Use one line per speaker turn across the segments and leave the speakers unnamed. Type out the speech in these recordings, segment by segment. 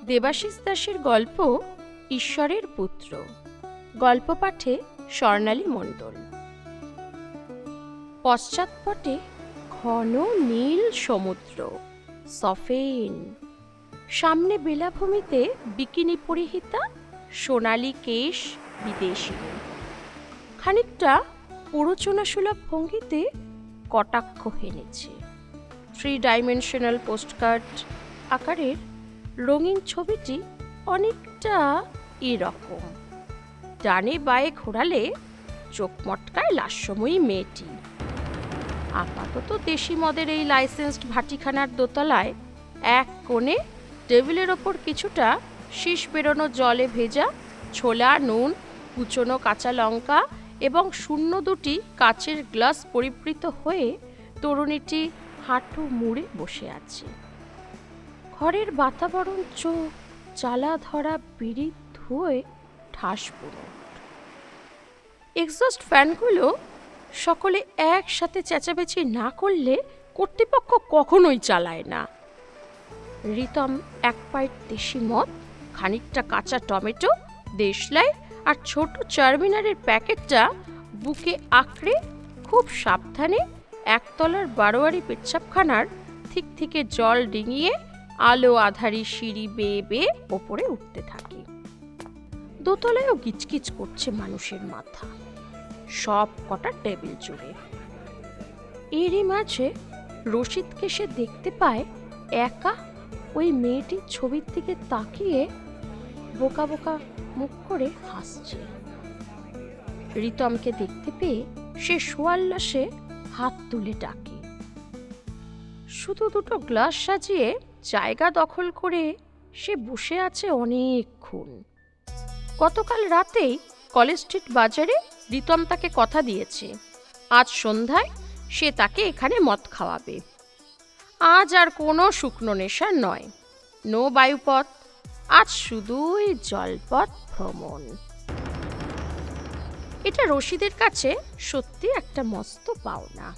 দেবাশিস দাসের গল্প ঈশ্বরের পুত্র। গল্প পাঠে স্বর্ণালী মণ্ডল। পশ্চাৎপটে ঘন নীল সমুদ্র, সফেন। সামনে বেলাভূমিতে বিকিনি পরিহিতা সোনালী কেশ বিদেশিনী, খানিকটা প্ররোচনাসুলভ ভঙ্গিতে কটাক্ষ হেনেছে। 3 ডাইমেনশনাল পোস্টকার্ড আকারের রঙিন ছবিটি অনেকটা এরকম। ডানে বায়ে ঘোরালে চোখ মটকায় লাস্যময়ী মেয়েটি। আপাতত দেশি মদের এই লাইসেন্সড ভাটিখানার দোতলায় এক কোণে টেবিলের ওপর কিছুটা শীষ বেরোনো জলে ভেজা ছোলা, নুন, কুচনো কাঁচা লঙ্কা এবং শূন্য দুটি কাচের গ্লাস পরিবৃত হয়ে তরুণীটি হাঁটু মুড়ে বসে আছে। ঘরের বাতাবরণ চোখ জ্বালা ধরা বিড়ির ধুয়োয় ঠাস পুরো। এক্সস্ট ফ্যানগুলো সকলে একসাথে চেঁচামেচি না করলে কর্তৃপক্ষ কখনোই চালায় না। রিতম এক পাইট দেশি মদ, খানিকটা কাঁচা টমেটো, দেশলাই আর ছোট চারমিনারের প্যাকেটটা বুকে আঁকড়ে খুব সাবধানে একতলার বারোয়ারি পেচ্ছাপখানার থিক থেকে জল ডিঙিয়ে আলো আধারি সিঁড়ি বেয়ে বেয়ে ওপরে উঠতে থাকে। দোতলায়ও গিচকিচ করছে মানুষের মাথা, সব কটা টেবিল জুড়ে। এরই মাঝে রশিদকে সে দেখতে পায় একা ওই মেয়েটির ছবির দিকে তাকিয়ে বোকা বোকা মুখ করে হাসছে। রিতমকে দেখতে পেয়ে সে সোয়াল্লাসে হাত তুলে ডাকে। শুধু দুটো গ্লাস সাজিয়ে জায়গা দখল করে সে বসে আছে অনেকক্ষণ। গতকাল রাতেই কলেজ স্ট্রিট বাজারে রিতম তাকে কথা দিয়েছে আজ সন্ধ্যায় সে তাকে এখানে মদ খাওয়াবে। আজ আর কোনো শুকনো নেশা নয়, নো বায়ুপথ, আজ শুধুই জলপথ ভ্রমণ। এটা রশিদের কাছে সত্যি একটা মস্ত পাওনা।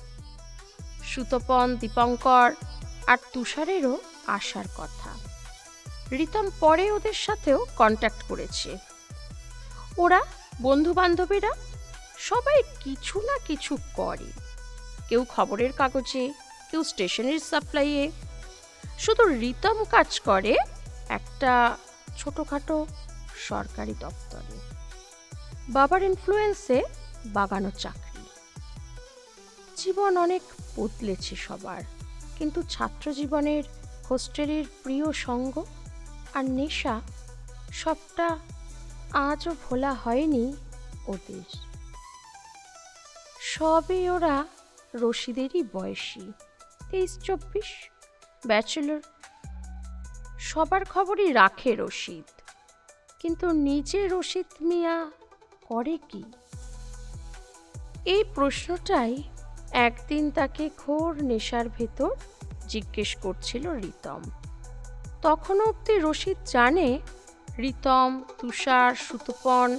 সুতপন, দীপঙ্কর আর তুষারেরও আসার কথা। রিতম পরে ওদের সাথেও কন্ট্যাক্ট করেছে। ওরা বন্ধু বান্ধবীরা সবাই কিছু না কিছু করে, কেউ খবরের কাগজে, কেউ স্টেশনারি সাপ্লাইয়ে। শুধু রিতম কাজ করে একটা ছোটোখাটো সরকারি দপ্তরে। বাবার ইনফ্লুয়েন্সে বাগানো চাকরি। জীবন অনেক বদলেছে সবার, কিন্তু ছাত্র জীবনের হোস্টেলের প্রিয় সঙ্গ আর নেশা সবটা আজও ভোলা হয়নি ওদের। সবে ওরা রশিদেরই বয়সী, 23-24, ব্যাচেলর। সবার খবরই রাখে রশিদ, কিন্তু নিজে রশিদ মিয়া করে কি? এই প্রশ্নটাই একদিন তাকে ঘোর নেশার ভেতর জিজ্ঞেস করছিল রিতম। তখনও অব্দি রশিদ জানে রিতম, তুষার, সুতপন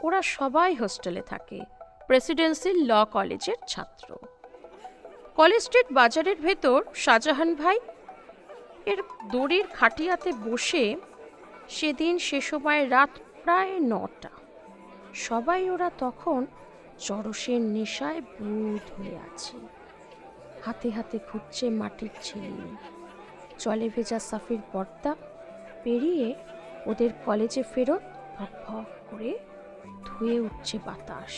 ওরা সবাই হোস্টেলে থাকে, প্রেসিডেন্সি ল কলেজের ছাত্র। কলেজ স্ট্রিট বাজারের ভেতর শাহজাহান ভাই এর দড়ির খাটিয়াতে বসে সেদিন সে সময় রাত প্রায় 9টা। সবাই ওরা তখন চরসের নেশায় বুঁদ হয়ে আছে। হাতে হাতে ঘুরছে মাটির ঝিলিম, জলে ভেজা সাফির পর্দা পেরিয়ে ওদের কলেজে ফেরত ভক ভক করে ধুয়ে উঠছে বাতাস।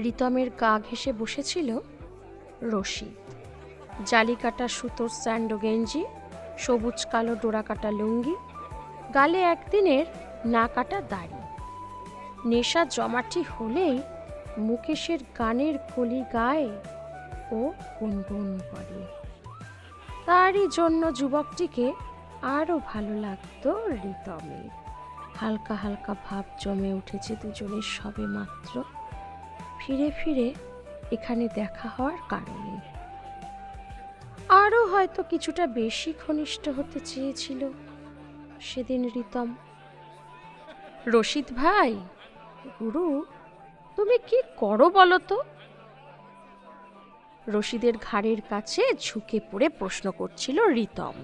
রিতমের গা ঘেঁষে বসেছিল রশিদ। জালিকাটা সুতোর স্যান্ডো গেঞ্জি, সবুজ কালো ডোরা কাটা লুঙ্গি, গালে একদিনের না কাটা দাড়ি। নেশা জমাটি হলেই মুকেশের গানের কলি গায়ে ও গুনগুন করে। তারই জন্য যুবকটিকে আরও ভালো লাগতো রিতমের। হালকা হালকা ভাব জমে উঠেছে দুজনের সবে মাত্র ফিরে ফিরে এখানে দেখা হওয়ার কারণে। আরও হয়তো কিছুটা বেশি ঘনিষ্ঠ হতে চেয়েছিল সেদিন রিতম। রশিদ ভাই, গুরু, তুমি কি করো বলো তো? রশিদের ঘাড়ের কাছে ঝুঁকে পড়ে প্রশ্ন করছিল রিতম।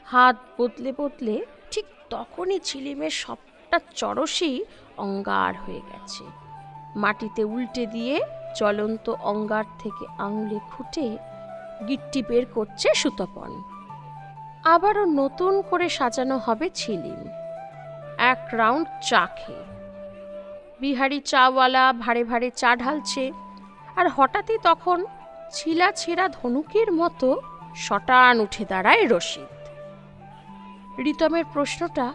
হাত বদলে বদলে ঠিক তখনই ঝিলিমের সবটা চরসই অঙ্গার হয়ে গেছে। মাটিতে উল্টে দিয়ে জ্বলন্ত অঙ্গার থেকে আঙুলে খুঁটে গিট্টি বের করছে সুতপন। আবারও নতুন করে সাজানো হবে ঝিলিম। এক রাউন্ড চা খেয়ে বিহারি চাওয়ালা ভারে ভারে চা ঢালছে, আর হঠাৎই তখন ছিলা ছেঁড়া ধনুকের মতো শটান উঠে দাঁড়ায় রশিদ। রিতমের প্রশ্নটা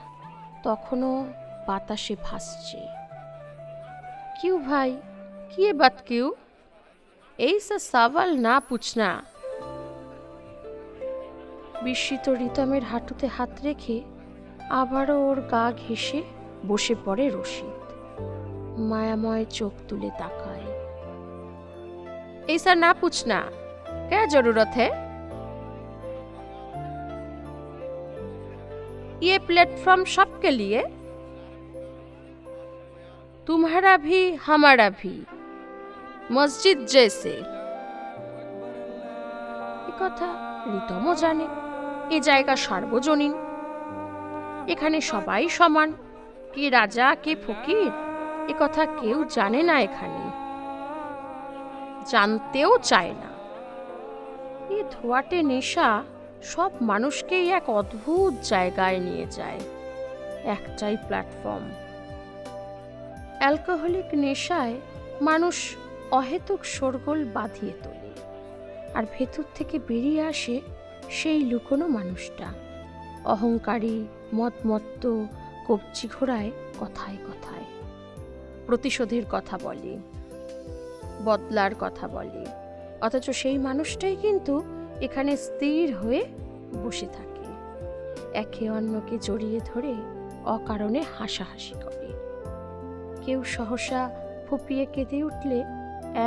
তখনও বাতাসে ভাসছে। क्यों भाई, किए बात क्यों? ऐसा सवाल ना पूछना। বিস্মিত রিতমের হাঁটুতে হাত রেখে আবারও ওর গা ঘেঁষে বসে পড়ে রশিদ। মায়াময় চোখ তুলে তাকায়। ऐसा ना पूछना, क्या जरूरत है? ये प्लेटफॉर्म सबके लिए, तुम्हारा भी हमारा भी, মসজিদ जैसे। এ কথা রিতমও জানে। এ জায়গা সার্বজনীন, এখানে সবাই সমান। কে রাজা কে ফকির এ কথা কেউ জানে না, এখানে জানতেও চায় না। এ ধোয়াটে নেশা সব মানুষকেই এক অদ্ভুত জায়গায় নিয়ে যায়। একটাই প্ল্যাটফর্ম। অ্যালকোহলিক নেশায় মানুষ অহেতুক শোরগোল বাঁধিয়ে তোলে, আর ভেতর থেকে বেরিয়ে আসে সেই লুকোনো মানুষটা। অহংকারী, মদমত্ত, কবজি ঘোড়ায় কথায় কথায় প্রতিশোধের কথা বলে, বদলার কথা বলে, অথচ সেই মানুষটাই কিন্তু এখানে স্থির হয়ে বসে থাকে। একে অন্যকে জড়িয়ে ধরে অকারণে হাসাহাসি করে। কেউ সহসা ফুপিয়ে কেঁদে উঠলে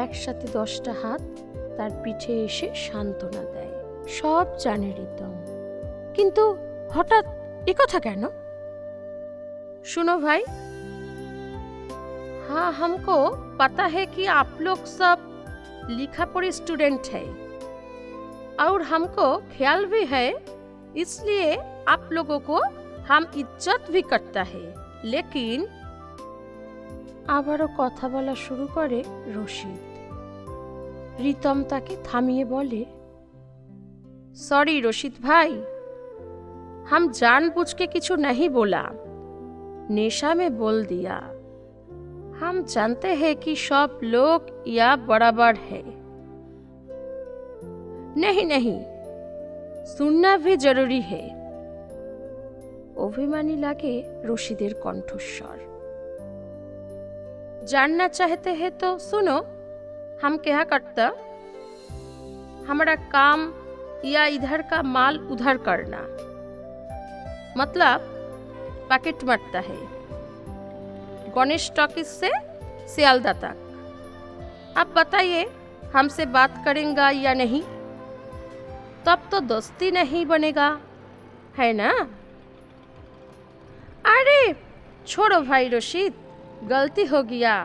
একসাথে 10টা হাত তার পিঠে এসে সান্ত্বনা দেয়। সব জানে রিতম, কিন্তু হঠাৎ একথা কেন? सुनो भाई, हाँ हमको पता है कि आप लोग सब लिखा पढ़ी स्टूडेंट है और हमको ख्याल भी है, इसलिए आप लोगों को हम इज्जत भी करता है, लेकिन আবারও কথা বলা শুরু করে রশিদ। রিতম তাকে থামিয়ে বলে, सॉरी रशीद भाई, हम जानबूझ के किछु नहीं बोला, नेशा में बोल दिया। हम जानते हैं कि सब लोग या बराबर है। नहीं नहीं, सुनना भी जरूरी है। অভিমানী লাগে রশিদের কণ্ঠস্বর। जानना चाहते हैं तो सुनो, हम क्या करता? हमारा काम या इधर का माल उधर करना, मतलब पैकेट मरता है गणेश टॉकीज से सियालदा तक। अब बताइए, हमसे बात करेंगे या नहीं? तब तो दोस्ती नहीं बनेगा, है ना? अरे छोड़ो भाई रशीद, गलती हो गया।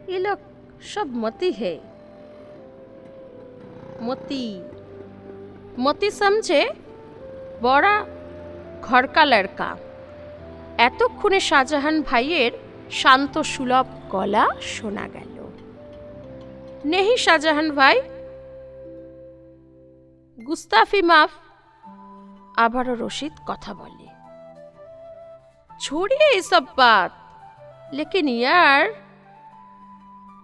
ये लोग सब मती है। मती मती समझे बड़ा घर का लड़का। এতক্ষণে শাহজাহান ভাইয়ের শান্ত সুলভ গলা শোনা গেল। নেহি শাহজাহান ভাই, গুস্তাফি মাফ। আবারও রশিদ কথা বলে, छोड़िए ये सब बात, लेकिन यार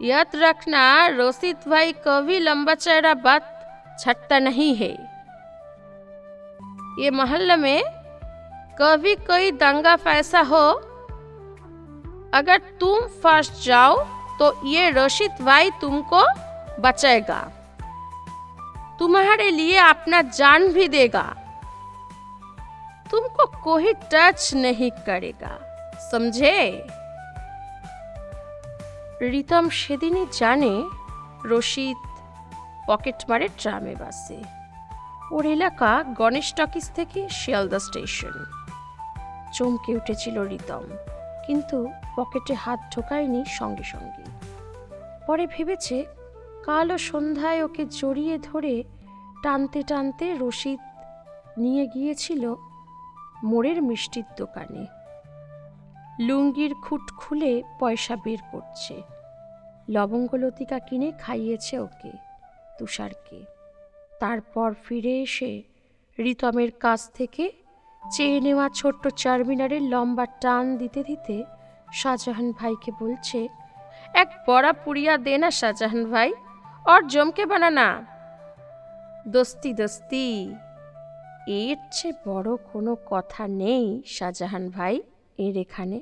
याद रखना, रशीद भाई कभी लंबा चौड़ा बात छटता नहीं है। ये मोहल्ले में कभी कोई दंगा फैसा हो, अगर तुम फंस जाओ तो ये रशीद भाई तुमको बचाएगा, तुम्हारे लिए अपना जान भी देगा, तुमको कोई टच नहीं करेगा, समझे? রিতম সেদিনই জানে রশিদ পকেট মারে ট্রামে বাসে। ওর এলাকা গণেশ টকিজ থেকে শিয়ালদা স্টেশন। চমকে উঠেছিল রিতম, কিন্তু পকেটে হাত ঢোকায়নি সঙ্গে সঙ্গে। পরে ভেবেছে কালো সন্ধ্যায় ওকে জড়িয়ে ধরে টানতে টানতে রশিদ নিয়ে গিয়েছিল মোড়ের মিষ্টির দোকানে। লুঙ্গির খুঁট খুলে পয়সা বের করছে। লবঙ্গলতিকা কিনে খাইয়েছে ওকে, তুষারকে। তারপর ফিরে এসে রিতমের কাছ থেকে চেয়ে নেওয়া ছোট্ট চারমিনারের লম্বা টান দিতে দিতে শাহজাহান ভাইকে বলছে, এক বড়া পুড়িয়া দে না শাহজাহান ভাই, और जम के बनाना। দোস্তি দোস্তি, এর চেয়ে বড় কোনো কথা নেই শাহজাহান ভাই এর এখানে।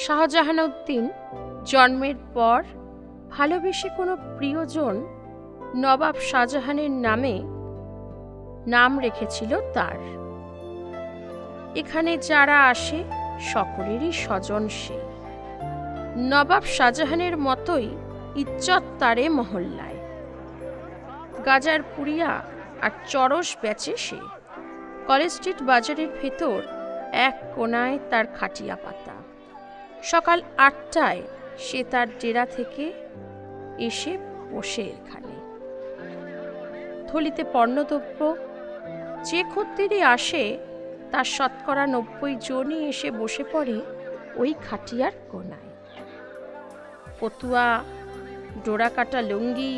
শাহজাহান উদ্দিন জন্মের পর ভালোবেসে কোনো প্রিয়জন নবাব শাহজাহানের নাম রেখেছিল তার। এখানে যারা আসে সকলেরই স্বজন সে। নবাব শাহজাহানের মতোই ইজ্জত তারে মহল্লায়। গাজার পুড়িয়া আর চরস বেচে সে। কলেজ স্ট্রিট বাজারের ভেতর এক কোনায় তার খাটিয়া পাতা। সকাল 8টায় সে তার ডেরা থেকে এসে বসে এখানে। থলিতে পণ্যদ্রব্য যে খদ্দেরই আসে তার শতকরা 90 জনই এসে বসে পড়ে ওই খাটিয়ার কোনায়। পতুয়া, ডোরা কাটা লুঙ্গি,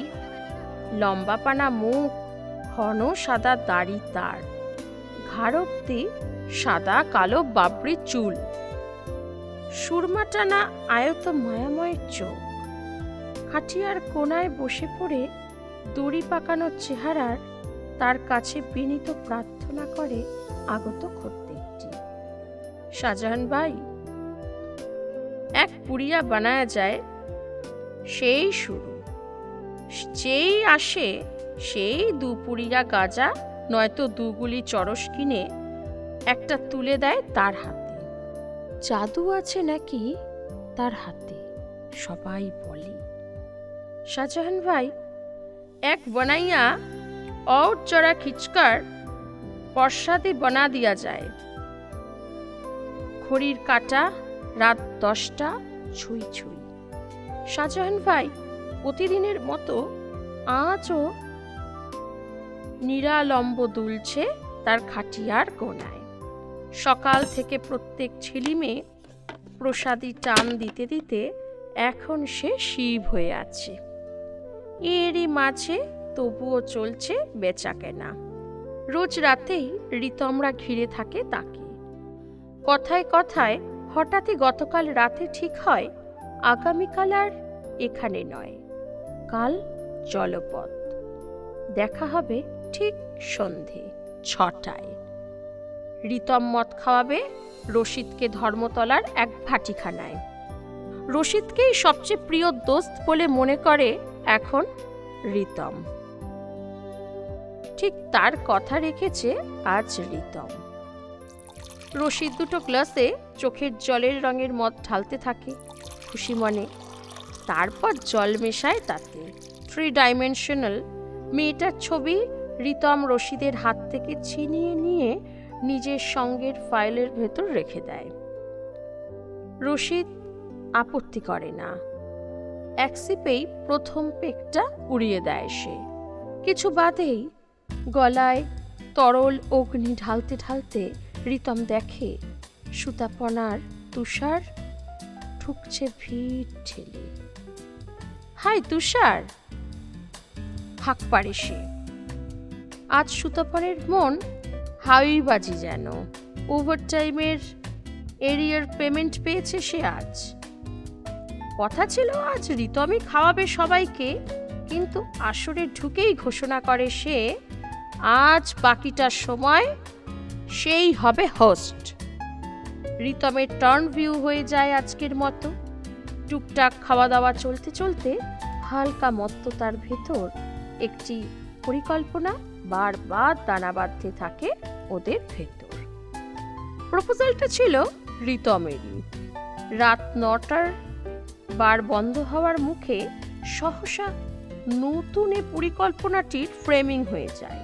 লম্বা পানা মুখ, ঘন সাদা দাড়ি তার, ঘাড় অব্দি সাদা কালো বাবরি চুল, সুরমা টানা আয়ত মায়াময়ের চোখ। খাটিয়ার কোনায় বসে পড়ে দড়ি পাকানো চেহারার তার কাছে বিনীত প্রার্থনা করে আগত খদ্দেরটি, শাহজাহান ভাই, এক পুড়িয়া বানায়া যায়, সেই শুরু। যেই আসে সেই 2 পুড়িয়া গাজা নয়তো 2 গুলি চরস কিনে একটা তুলে দেয় তার হাতে। জাদু আছে নাকি তার হাতে, সবাই বলে। শাহজাহান ভাই, এক বানাইয়া और जरा खिंचकर प्रसादी बना दिया जाए। ঘড়ির কাঁটা রাত 10টা ছুঁই ছুঁই। শাহজাহান ভাই প্রতিদিনের মতো আজও নিরালম্ব দুলছে তার খাটিয়ার কোনায়। সকাল থেকে প্রত্যেক ছেলেমেয়ে প্রসাদী টান দিতে দিতে এখন সে শিব হয়ে আছে। এরই মাঝে তবুও চলছে বেচা কেনা। রোজ রাতেই রিতমরা ঘিরে থাকে তাকে। কথায় কথায় হঠাৎই গতকাল রাতে ঠিক হয় আগামীকাল আর এখানে নয়, কাল জলপথ। দেখা হবে ঠিক সন্ধে 6টায়। রিতম মদ খাওয়াবে রশিদকে ধর্মতলার এক ভাটিখানায়। রশিদকেই সবচেয়ে প্রিয় দোস্ত বলে মনে করে এখন রিতম। ঠিক তার কথা রেখেছে আজ রিতম। রশিদ 2টো গ্লাসে চোখের জলের রঙের মদ ঢালতে থাকে খুশি মনে। তারপর জল মেশায় তাতে 3 ডাইমেনশনাল মেয়েটার ছবি। রিতম রশিদের হাত থেকে ছিনিয়ে নিয়ে নিজের সঙ্গের ফাইলের ভেতর রেখে দেয়। রশিদ আপত্তি করে না। এক সিপেই প্রথম পেকটা উড়িয়ে দেয় সে। কিছু বাদেই গলায় তরল অগ্নি ঢালতে ঢালতে রিতম দেখে সুতাপনার তুষার ঠুকছে ভিড় ঠেলে। হাই তুষার, হাঁক পারে সে। আজ সুতাপনের মন হাওয়াইবাজি যেন। ওভারটাইমের এরিয়ার পেমেন্ট পেয়েছে সে আজ। কথা ছিল আজ রিতমই খাওয়াবে সবাইকে, কিন্তু আসরে ঢুকেই ঘোষণা করে সে আজ বাকিটা সময় সেই হবে হোস্ট। রিতমের টার্ন ভিউ হয়ে যায় আজকের মতো। টুকটাক খাওয়া দাওয়া চলতে চলতে হালকা মত্ততার ভেতর একটি পরিকল্পনা বারবার দানা বাঁধতে থাকে ওদের ভেতর। প্রপোজালটা ছিল রিতমেরই। রাত 9টার বার বন্ধ হওয়ার মুখে সহসা নতুন এ পরিকল্পনাটির ফ্রেমিং হয়ে যায়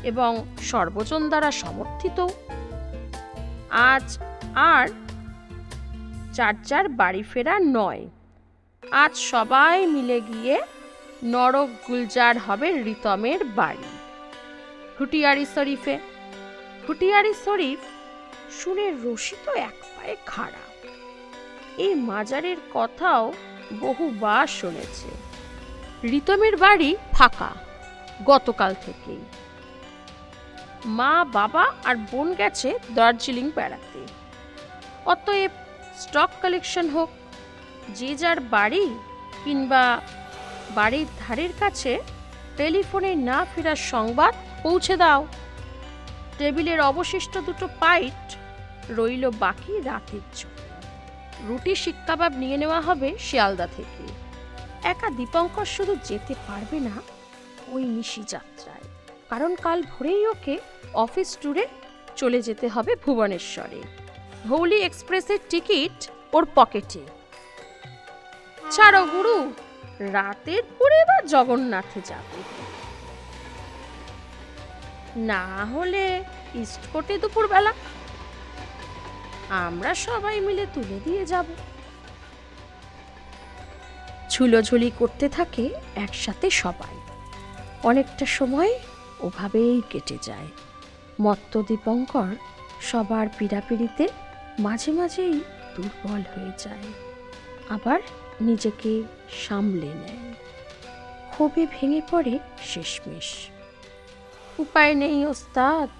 এবং সর্বজন দ্বারা সমর্থিত। আজ আর যার যার বাড়ি ফেরা নয়, আজ সবাই মিলে গিয়ে নরক গুলজার হবে রিতমের বাড়ি ঘুটিয়ারি শরীফে। ঘুটিয়ারি শরীফ শুনে রশি তো এক পায়ে খাড়া। এই মাজারের কথাও বহুবার শুনেছে। রিতমের বাড়ি ফাঁকা গতকাল থেকেই। মা, বাবা আর বোন গেছে দার্জিলিং বেড়াতে। অতএব স্টক কালেকশন হোক। যে যার বাড়ি কিংবা বাড়ির ধারের কাছে টেলিফোনে না ফেরার সংবাদ পৌঁছে দাও। টেবিলের অবশিষ্ট দুটো পাইট রইল বাকি রাতের জন্য। রুটি শিক কাবাব নিয়ে নেওয়া হবে শিয়ালদা থেকে। একা দীপঙ্কর শুধু যেতে পারবে না ওই নিশি যাত্রায়, কারণ কাল ভোরেই ওকে অফিস ট্যুরে চলে যেতে হবে ভুবনেশ্বরে। ধৌলি এক্সপ্রেসের টিকিট ওর পকেটে। ছাড়ো গুরু, রাতের পরে বা জগন্নাথে যাবে, না হলে ইস্টকোটে দুপুরবেলা। আমরা সবাই মিলে তুলে দিয়ে যাব। ঝুলোঝুলি করতে থাকে একসাথে সবাই। অনেকটা সময় ওভাবেই কেটে যায়। মত্ত দীপঙ্কর সবার পীড়াপিড়িতে মাঝে মাঝেই দুর্বল হয়ে যায়, আবার নিজেকে সামলে নেয়। ক্ষোভে ভেঙে পড়ে শেষমেশ। উপায় নেই ওস্তাদ,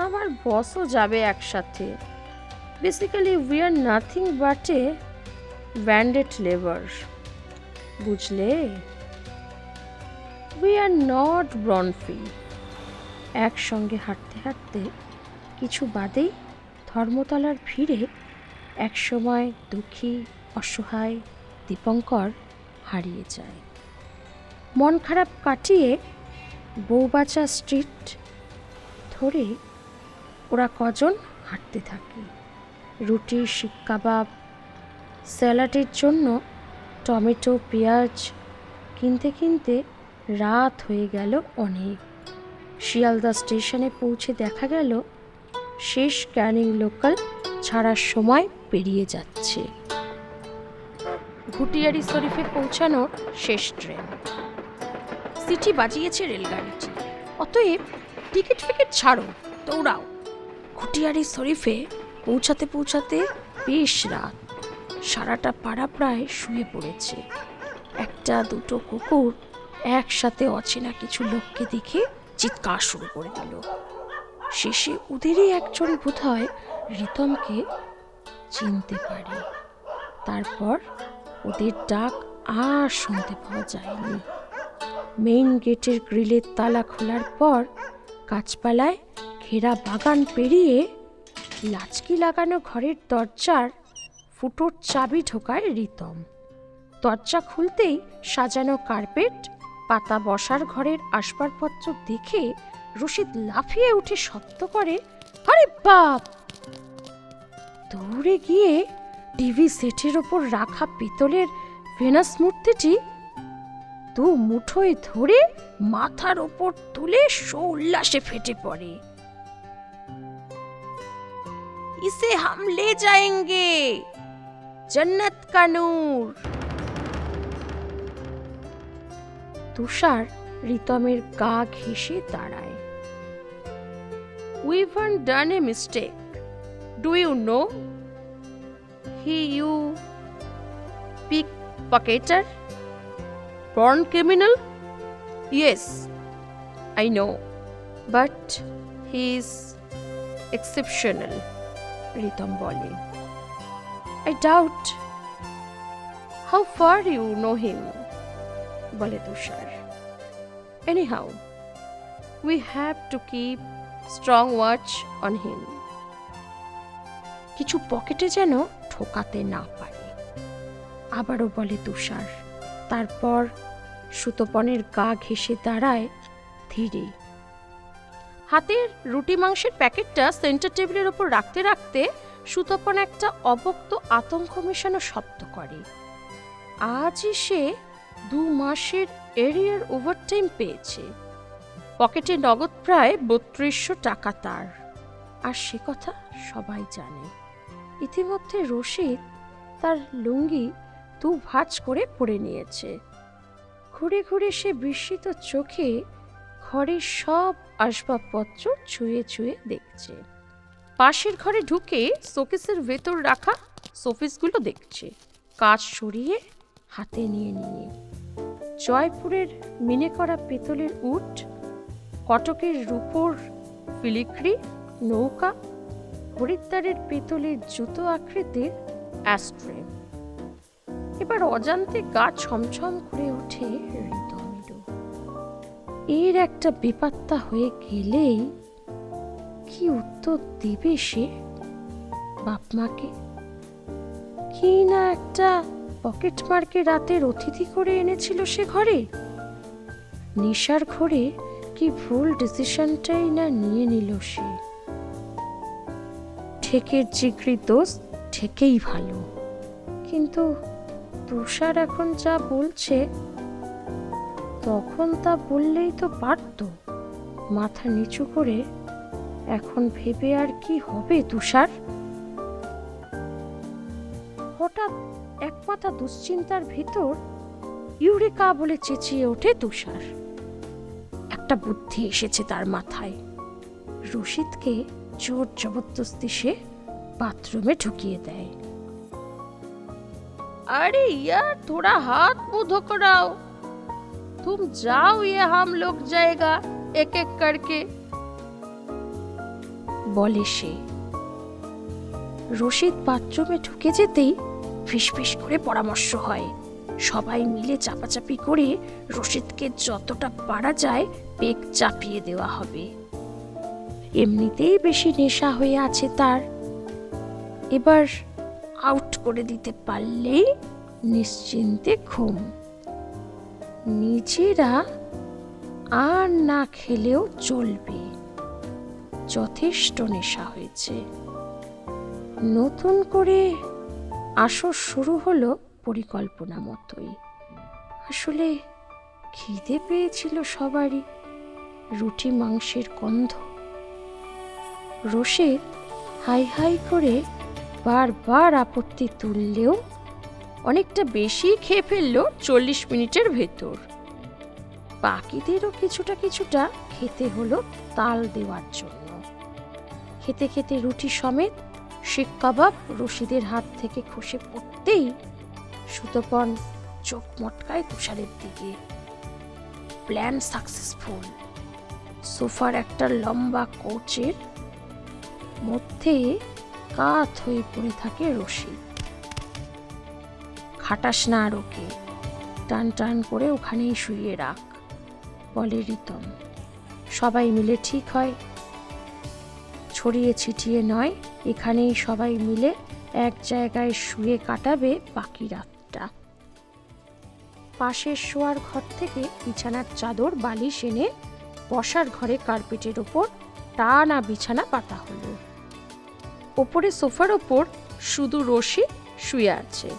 আমার বসও যাবে একসাথে। Basically we are nothing but a bonded labour, বুঝলে? উই আর নট ব্রনফি। একসঙ্গে হাঁটতে হাঁটতে কিছু বাদেই ধর্মতলার ভিড়ে একসময় দুঃখী অসহায় দীপঙ্কর হারিয়ে যায়। মন খারাপ কাটিয়ে বউবাচা স্ট্রিট ধরে ওরা কজন হাঁটতে থাকে। রুটি, শিক কাবাব, স্যালাডের জন্য টমেটো, পেঁয়াজ কিনতে কিনতে রাত হয়ে গেল অনেক। শিয়ালদা স্টেশনে পৌঁছে দেখা গেল শেষ ক্যানিং লোকাল ছাড়ার সময় পেরিয়ে যাচ্ছে। ঘুটিয়ারি শরীফে পৌঁছানোর শেষ ট্রেন। সিটি বাজিয়েছে রেলগাড়িটি। অতএব টিকিট ফিকিট ছাড়ো, দৌড়াও। ঘুটিয়ারি শরীফে পৌঁছাতে পৌঁছাতে বেশ রাত। সারাটা পাড়া প্রায় শুয়ে পড়েছে। একটা দুটো কুকুর একসাথে অচেনা কিছু লোককে দেখে চিৎকার শুরু করে দিল। শেষে ওদেরই একজন বোধহয় রিতমকে চিনতে পারে। তারপর ওদের ডাক আর শুনতে পাওয়া যায়নি। মেইন গেটের গ্রিলের তালা খোলার পর গাছপালায় ঘেরা বাগান পেরিয়ে লাচকি লাগানো ঘরের দরজার ফুটোর চাবি ঢোকায় রিতম। দরজা খুলতেই সাজানো কার্পেট, পাতা বসার ঘরের আসবাবপত্র দেখে রশিদ লাফিয়ে উঠে শব্দ করে, আরে বাপ! দৌড়ে গিয়ে টিভি সেটের ওপর রাখা পিতলের ভেনাস মূর্তিটি দু মুঠোয় ধরে মাথার ওপর তুলে সৌল্লাসে ফেটে পড়ে। ইসে হাম লে যায়েঙ্গে, জন্নত কা নূর। তুষার রিতমের গা ঘেঁষে দাঁড়ায়। We haven't done a mistake. Do you know? You pickpocketer? Born criminal? Yes, I know. But he is exceptional, Ritam bole. I doubt. How far you know him? Bole Tushar. Anyhow, we have to keep strong watch on him. কিছু পকেটে যেন ঠোকাতে না পারে। আবারও বলে তুষার। তারপর সুতপনের গা ঘেঁষে দাঁড়ায় ধীরে। হাতের রুটি মাংসের প্যাকেটটা সেন্টার টেবিলের ওপর রাখতে রাখতে সুতপন একটা অবক্ত আতঙ্ক মেশানো শব্দ করে। আজই সে 2 মাসের এরিয়ার ওভারটাইম পেয়েছে। পকেটে নগদ প্রায় 3200 টাকা তার। আর সে কথা সবাই জানে। ইতিমধ্যে রশিদ তার লুঙ্গি দু ভাঁজ করে পড়ে নিয়েছে। ঘুরে ঘুরে সে বিস্মিত চোখে ঘরের সব আসবাবপত্র ছুঁয়ে ছুঁয়ে দেখছে। পাশের ঘরে ঢুকে শোকেসের ভেতর রাখা শোপিসগুলো দেখছে, কাঁচ সরিয়ে হাতে নিয়ে নিয়ে। জয়পুরের মিনে করা পেতলের উট, কটকের রূপোর ফিলিগ্রি নৌকা, হরিদ্বারের পেতলের জুতো আকৃতির অ্যাস্ট্রে। এবার অজান্তে গা ছমছম করে ওঠে রিতমেরও। এর একটা বেপাত্তা হয়ে গেলেই কি উত্তর দেবে সে বাপমাকে? কি না একটা পকেট মার্কে রাতের অতিথি করে এনেছিল সে ঘরে। নেশার ঘরে কি ভুল ডিসিশনটাই না নিয়ে নিল সে। ঠেকের জিগরি দোষ ঠেকেই ভালো, কিন্তু তুষার এখন যা বলছে তখন তা বললেই তো পারত। মাথা নিচু করে এখন ভেবে আর কি হবে তুষার? হঠাৎ এক মাথা দুশ্চিন্তার ভিতর ইউরেকা বলে চেঁচিয়ে ওঠে তুষার। একটা বুদ্ধি এসেছে তার মাথায়। রশিদকে জোর জবরদস্তি সে বাথরুমে ঢুকিয়ে দেয়। अरे यार थोड़ा हाथ मुंह धोकर आओ, तुम जाओ, ये हम लोग जाएगा एक एक करके বলে সে। রশিদ বাথরুমে ঢুকে যেতেই ফিসফিস করে পরামর্শ হয়। সবাই মিলে চাপাচাপি করে রশিদকে যতটা পারা যায় পেক চাপিয়ে দেওয়া হবে। এমনিতেই বেশি নেশা হয়ে আছে তার, এবার আউট করে দিতে পারলেই নিশ্চিন্তে ঘুম। নিজেরা আর না খেলেও চলবে, যথেষ্ট নেশা হয়েছে। নতুন করে আসর শুরু হলো পরিকল্পনা মতোই। আসলে খিদে পেয়েছিল সবারই, রুটি মাংসের গন্ধ। রশিদ হাই হাই করে বারবার আপত্তি তুললেও অনেকটা বেশি খেয়ে ফেললো 40 মিনিটের ভেতর। বাকিদেরও কিছুটা কিছুটা খেতে হলো তাল দেওয়ার জন্য। খেতে খেতে রুটি সমেত শিক কাবাব রশিদের হাত থেকে খসে পড়তেই সুতপন চোখ মটকায় তুষারের দিকে। Plan successful. সোফার একটা লম্বা কোচের মধ্যে কাত হয়ে পড়ে থাকে রশিদ। খাটাস না আর ওকে, টান টান করে ওখানেই শুইয়ে রাখ বলে রিতম। সবাই মিলে ঠিক হয়, ছড়িয়ে ছিটিয়ে নয়, এখানেই সবাই মিলে এক জায়গায় শুয়ে কাটাবে বাকি রাতটা। পাশের শোয়ার ঘর থেকে বিছানার চাদর বালিশ এনে বসার ঘরে কার্পেটের ওপর টানা বিছানা পাতা হলো। ওপরে সোফার ওপর শুধু রশিদ শুয়ে আছে।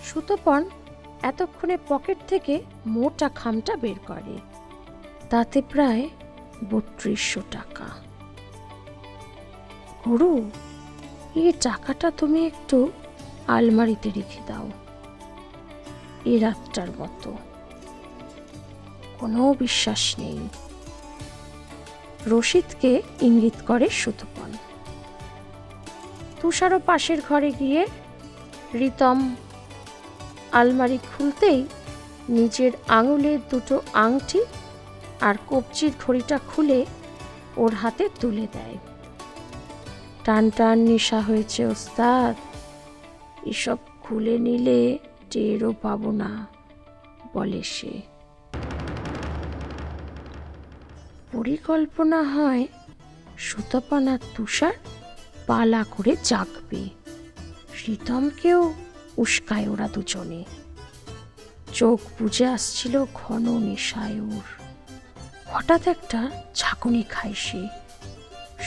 সুতপন এতক্ষণে পকেট থেকে মোটা খামটা বের করে, তাতে প্রায় 3200 টাকা। গুরু, এই টাকাটা তুমি একটু আলমারিতে রেখে দাও এ রাতটার মতো। কোনো বিশ্বাস নেই, রশিদকে ইঙ্গিত করে সুতপন। তুষারও পাশের ঘরে গিয়ে রিতম আলমারি খুলতেই নিজের আঙুলের দুটো আংটি আর কবজির ঘড়িটা খুলে ওর হাতে তুলে দেয়। টান টান নেশা হয়েছে ওস্তাদ, এসব খুলে নিলে টেরও পাবো না বলে সে। পরিকল্পনা হয় সুতপন আর তুষার পালা করে জাগবে। রিতমকেও উস্কায় ওরা দুজনে। চোখ বুজে আসছিল ঘন নেশায় ওর। হঠাৎ একটা ঝাঁকুনি খায় সে।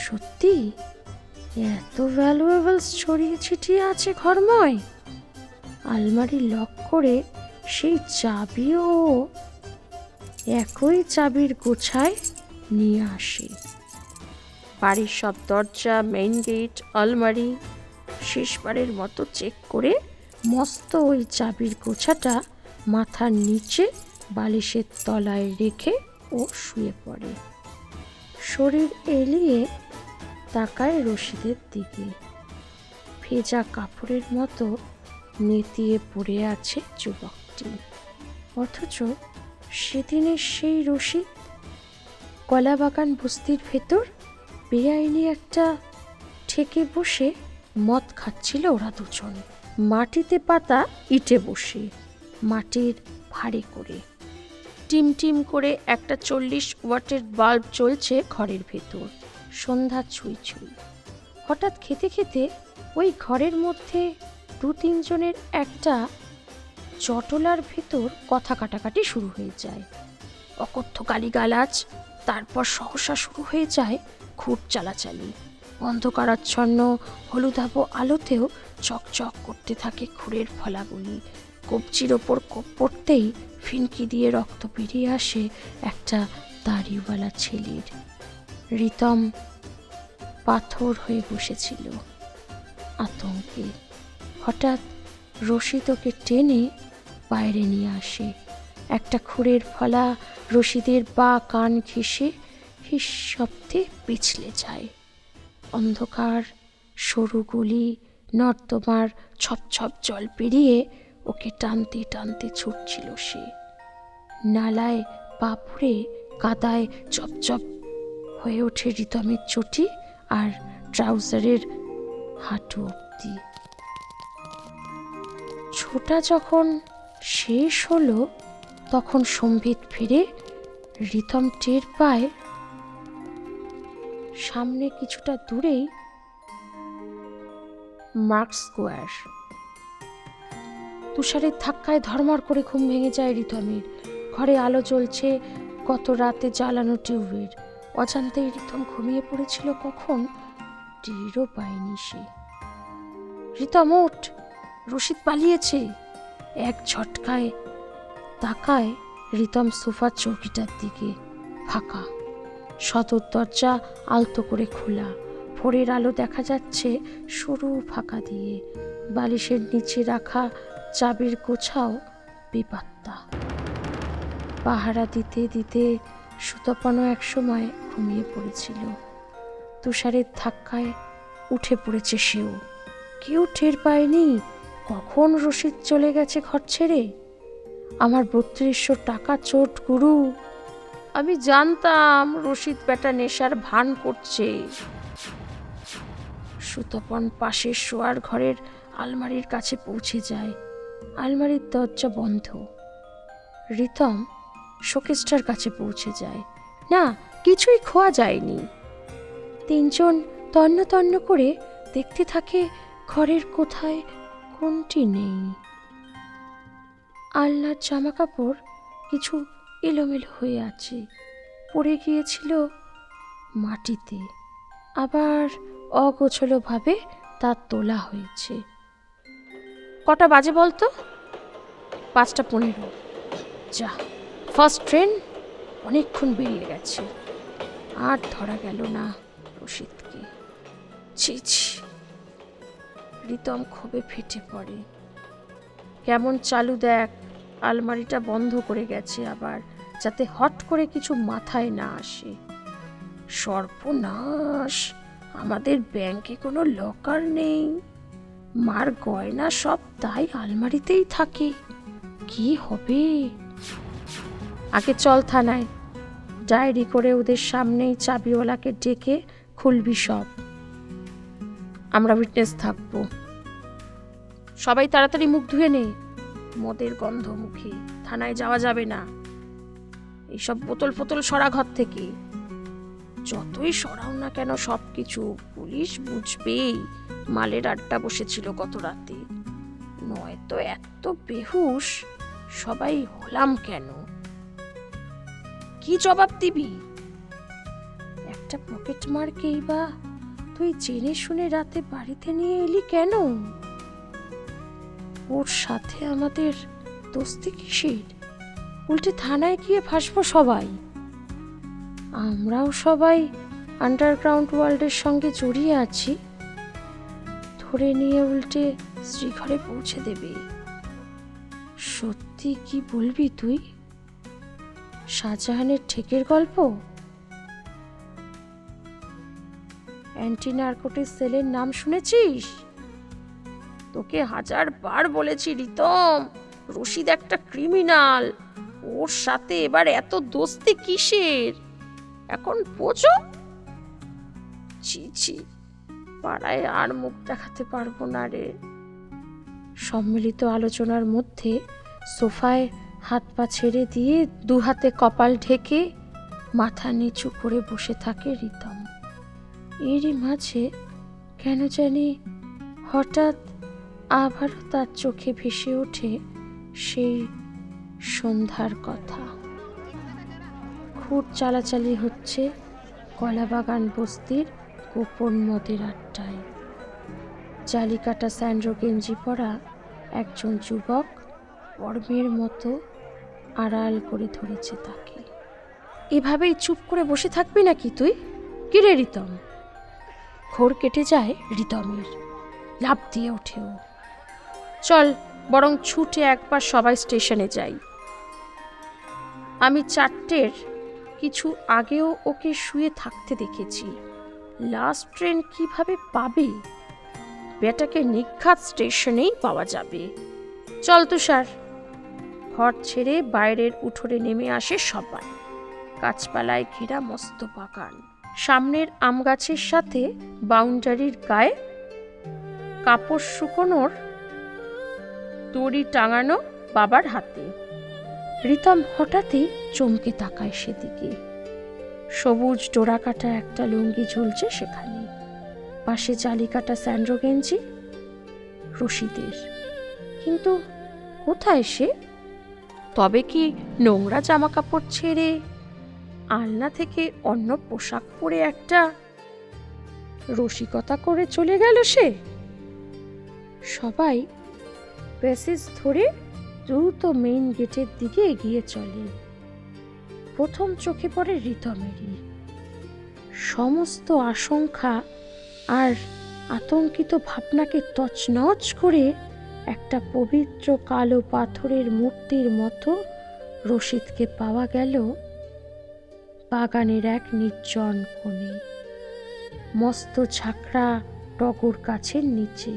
সত্যি এত ভ্যালুয়েবলস ছড়িয়ে ছিটিয়ে আছে ঘরময়। আলমারি লক করে সেই চাবিও একই চাবির গোছায় নিয়ে আসে। বাড়ির সব দরজা, মেইন গেট, আলমারি শেষবারের মতো চেক করে মস্ত ওই চাবির গোছাটা মাথার নিচে বালিশের তলায় রেখে ও শুয়ে পড়ে। শরীর এলিয়ে তাকায় রশিদের দিকে। ভেজা কাপড়ের মতো নেতিয়ে পড়ে আছে যুবকটি, অথচ সেদিনের সেই রশিদ। কলাবাগান বস্তির ভেতর বেআইনি একটা ঠেকে বসে মদ খাচ্ছিল ওরা দুজন, মাটিতে পাতা ইটে বসে, মাটির ভারে করে। টিমটিম করে একটা 40 ওয়াটের বাল্ব চলছে ঘরের ভেতর, সন্ধ্যা ছুঁই ছুঁই। হঠাৎ খেতে খেতে ওই ঘরের মধ্যে 2-3 জনের একটা চটলার ভেতর কথা কাটাকাটি শুরু হয়ে যায়। অকথ্য গালিগালাজ, তারপর সহসা শুরু হয়ে যায় খুঁট চালাচালি। অন্ধকারাচ্ছন্ন হলুদাভ আলোতেও চকচক করতে থাকে খুঁড়ের ফলাগুলি। কবজির ওপর কোপ পড়তেই ফিনকি দিয়ে রক্ত বেরিয়ে আসে একটা দাড়িওয়ালা ছেলের। রিতম পাথর হয়ে বসেছিল আতঙ্কে। হঠাৎ রশিদ ওকে টেনে বাইরে নিয়ে আসে। একটা খুঁড়ের ফলা রশিদের বা কান ঘেঁষে হিস শব্দে পিছলে যায়। অন্ধকার সরু গলি, নর্দমার ছপছপ জল পেরিয়ে ওকে টানতে টানতে ছুটছিল সে। নালায় পা পড়ে কাদায় চপচপ হয়ে ওঠে রিতমের চটি আর ট্রাউজারের হাঁটু অব্দি। ছোটা যখন শেষ হলো তখন সম্বিত ফিরে রিতম টের পায় সামনে কিছুটা দূরেই মার্ক স্কোয়ার। তুষারের ধাক্কায় ধর্মর করে ঘুম ভেঙে যায় রিতমের। ঘরে আলো জ্বলছে গত রাতে জ্বালানো টিউবের। অজান্তেই রিতম ঘুমিয়ে পড়েছিল কখন টেরও পায়নি সে। রিতম ওঠ, রশিদ পালিয়েছে। এক ঝটকায় তাকায় রিতম সোফার চৌকিটার দিকে, ফাঁকা। সদর দরজা আলতো করে খোলা, ভোরের আলো দেখা যাচ্ছে সরু ফাঁকা দিয়ে। বালিশের নিচে রাখা চাবির গোছাও বেপাত্তা। পাহারা দিতে দিতে সুতপনও একসময় ঘুমিয়ে পড়েছিল। তুষারের ধাক্কায় উঠে পড়েছে সেও। কেউ টের পায়নি কখন রশিদ চলে গেছে ঘর ছেড়ে। আমার 3200 টাকা চোট গুরু। আমি জানতাম রশিদ বেটা নেশার ভান করছে। সুতপন পাশের শোয়ার ঘরের আলমারির কাছে পৌঁছে যায়। আলমারির দরজা বন্ধ। রিতম শোকেসটার কাছে পৌঁছে যায়। না, কিছুই খোয়া যায়নি। 3 জন তন্ন তন্ন করে দেখতে থাকে ঘরের কোথায় কোনটি নেই। আলনার জামা কাপড় কিছু এলোমেলো হয়ে আছে, পড়ে গিয়েছিল মাটিতে, আবার অগোছলোভাবে তা তোলা হয়েছে। কটা বাজে বলতো? 5:15। যা, ফার্স্ট ট্রেন অনেকক্ষণ বেরিয়ে গেছে। আর ধরা গেল না রশিদকে। ছি ছি। রিতম ক্ষোভে ফেটে পড়ে। কেমন চালু দেখ, আলমারিটা বন্ধ করে গেছে আবার, যাতে হট করে কিছু মাথায় না আসে। সর্বনাশ, আমাদের ব্যাংকে কোনো লকার নেই। মার গয়না সব তাই আলমারিতেই থাকে। কি হবে? আগে চল থানায়, ডায়েরি করে ওদের সামনেই চাবিওয়ালাকে ডেকে খুলবি সব। আমরা উইটনেস থাকবো। সবাই তাড়াতাড়ি মুখ ধুয়ে নে, মদের গন্ধ মুখে থানায় যাওয়া যাবে না। এইসব বোতল ফোতল সরা ঘর থেকে। যতই সরাও না কেন সবকিছু পুলিশ বুঝবেই মালের আড্ডা বসেছিল গত রাতে। নয়তো এত বেহুশ সবাই হলাম কেন? কি জবাব দিবি? একটা পকেট মারকেই বা তুই জেনে শুনে রাতে বাড়িতে নিয়ে এলি কেন? ওর সাথে আমাদের দোস্তি কিসের? উল্টে থানায় গিয়ে ফাঁসবো সবাই। আমরাও সবাই আন্ডারগ্রাউন্ড ওয়ার্ল্ডের সঙ্গে জড়িয়ে আছি। ধরে নিয়ে উল্টে শ্রীঘরে পৌঁছে দেবে। সত্যি কি বলবি তুই? শাহজাহানের ঠেকের গল্প? অ্যান্টি নার্কোটিক সেলের নাম শুনেছিস? তোকে 1000বার বলেছি রিতম, রশিদ একটা ক্রিমিনাল, ওর সাথে এবার এত দোস্তি কিসের? এখন বোঝো। ছি ছি, পাড়ায় আর মুখ দেখাতে পারবো না রে। সম্মিলিত আলোচনার মধ্যে সোফায় হাত পা ছেড়ে দিয়ে দুহাতে কপাল ঢেকে মাথা নিচু করে বসে থাকে রিতম। এরই মাঝে কেন জানি হঠাৎ আবারও তার চোখে ভেসে ওঠে সেই সন্ধ্যার কথা। খুব চালাচালি হচ্ছে কলাবাগান বস্তির গোপন মদের আড্ডায়। জালিকাটা স্যান্ড্রো গেঞ্জি পরা একজন যুবক বর্মের মতো আড়াল করে ধরেছে তাকে। এভাবেই চুপ করে বসে থাকবি নাকি তুই? কি রে রিতম? ঘোর কেটে যায় রিতমের, লাফ দিয়ে ওঠে ও। চল বরং ছুটে একবার সবাই স্টেশনে যাই। আমি 4টের কিছু আগেও ওকে শুয়ে থাকতে দেখেছি। লাস্ট ট্রেন কিভাবে পাবে? বেটাকে নিঘাত স্টেশনেই পাওয়া যাবে। চল তুষার। ঘর ছেড়ে বাইরের উঠোনে নেমে আসে সবাই। গাছপালায় ঘেরা মস্ত বাগান, সামনের আম গাছের সাথে বাউন্ডারির গায়ে কাপড় শুকোনোর দড়ি টাঙানো বাবার হাতে। রিতম হঠাৎই চমকে তাকায় সেদিকে। সবুজ ডোরাকাটা একটা লুঙ্গি ঝুলছে সেখানে, পাশে জালিকাটা স্যান্ড্রো গেঞ্জি রশিদের। কিন্তু কোথায় সে? তবে কি নোংরা জামা কাপড় ছেড়ে আলনা থেকে অন্য পোশাক পরে একটা রসিকতা করে চলে গেল সে? সবাই প্যাসেজ ধরে দ্রুত মেইন গেটের দিকে এগিয়ে চলে। প্রথম চোখে পড়ে রিতমেরই। সমস্ত আশঙ্কা আর আতঙ্কিত ভাবনাকে তছনছ করে একটা পবিত্র কালো পাথরের মূর্তির মতো রশিদকে পাওয়া গেল বাগানের এক নির্জন কোণে, মস্ত ঝাঁকড়া টগর গাছের নিচে।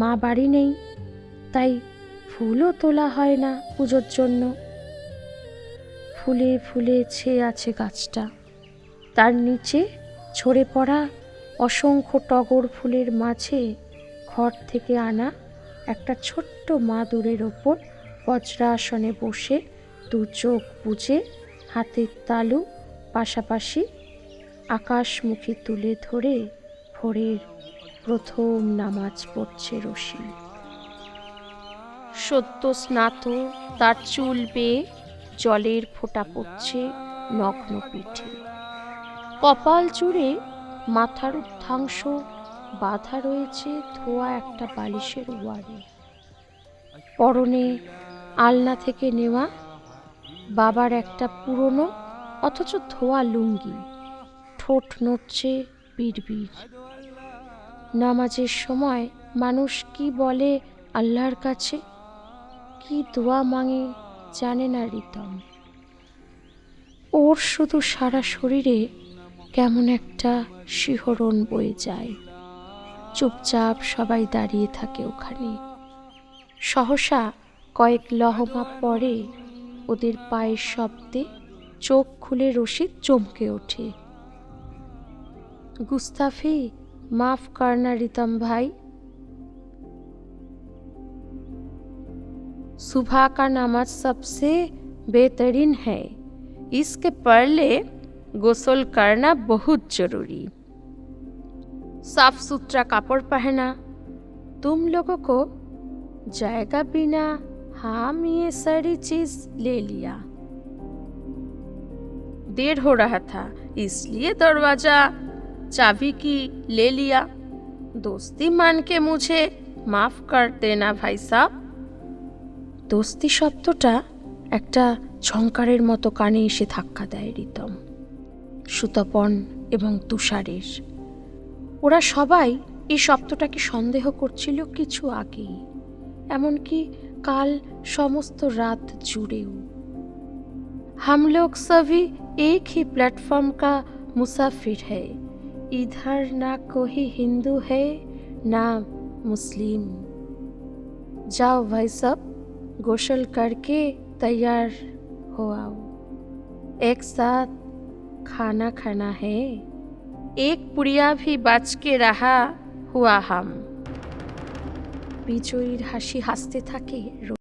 মা বাড়ি নেই, তাই ফুলও তোলা হয় না পুজোর জন্য। ফুলে ফুলে ছেয়ে আছে গাছটা। তার নিচে ঝরে পড়া অসংখ্য টগর ফুলের মাঝে ঘর থেকে আনা একটা ছোট্ট মাদুরের ওপর বজ্রাসনে বসে দু চোখ বুজে হাতের তালু পাশাপাশি আকাশমুখী তুলে ধরে ভোরের প্রথম নামাজ পড়ছে রশি। সদ্য স্নাত তার চুল বেয়ে জলের ফোঁটা পড়ছে নগ্ন পিঠে। কপাল জুড়ে মাথার উদ্ধাংশ বাঁধা রয়েছে ধোয়া একটা বালিশের ওয়ারে। পরনে আলনা থেকে নেওয়া বাবার একটা পুরনো অথচ ধোয়া লুঙ্গি। ঠোঁট নড়ছে বিড়বিড়। নামাজের সময় মানুষ কি বলে আল্লাহর কাছে, কি দোয়া মাঙে জানে না রিতম। ওর শুধু সারা শরীরে কেমন একটা শিহরণ বয়ে যায়। চুপচাপ সবাই দাঁড়িয়ে থাকে ওখানে। সহসা কয়েক লহমা পরে ওদের পায়ের শব্দে চোখ খুলে রশিদ চমকে ওঠে। গুস্তাফি, মাফ করনা রিতম ভাই। सुबह का नमाज सबसे बेहतरीन है, इसके पहले गोसल करना बहुत जरूरी। साफ सुथरा कपड़ पहना, तुम लोगों को जाएगा बिना हम ये सारी चीज ले लिया। देर हो रहा था इसलिए दरवाजा चाबी की ले लिया। दोस्ती मान के मुझे माफ कर देना भाई साहब। দোস্তি শব্দটা একটা ঝংকারের মতো কানে এসে ধাক্কা দেয় রিতম, সুতপন এবং তুষারের। ওরা সবাই এই শব্দটাকে সন্দেহ করছিল কিছু আগেই, এমনকি কাল সমস্ত রাত জুড়েও। हम लोग सभी एक ही प्लेटफॉर्म का मुसाफिर है, इधर ना कोई हिंदू है ना मुस्लिम। जाओ भाई सब, गोसल करके तैयार हो आओ, एक साथ खाना खाना है, एक पुड़िया भी बच के रहा हुआ हम। বিজয়ীর হাসি হাসতে থাকে।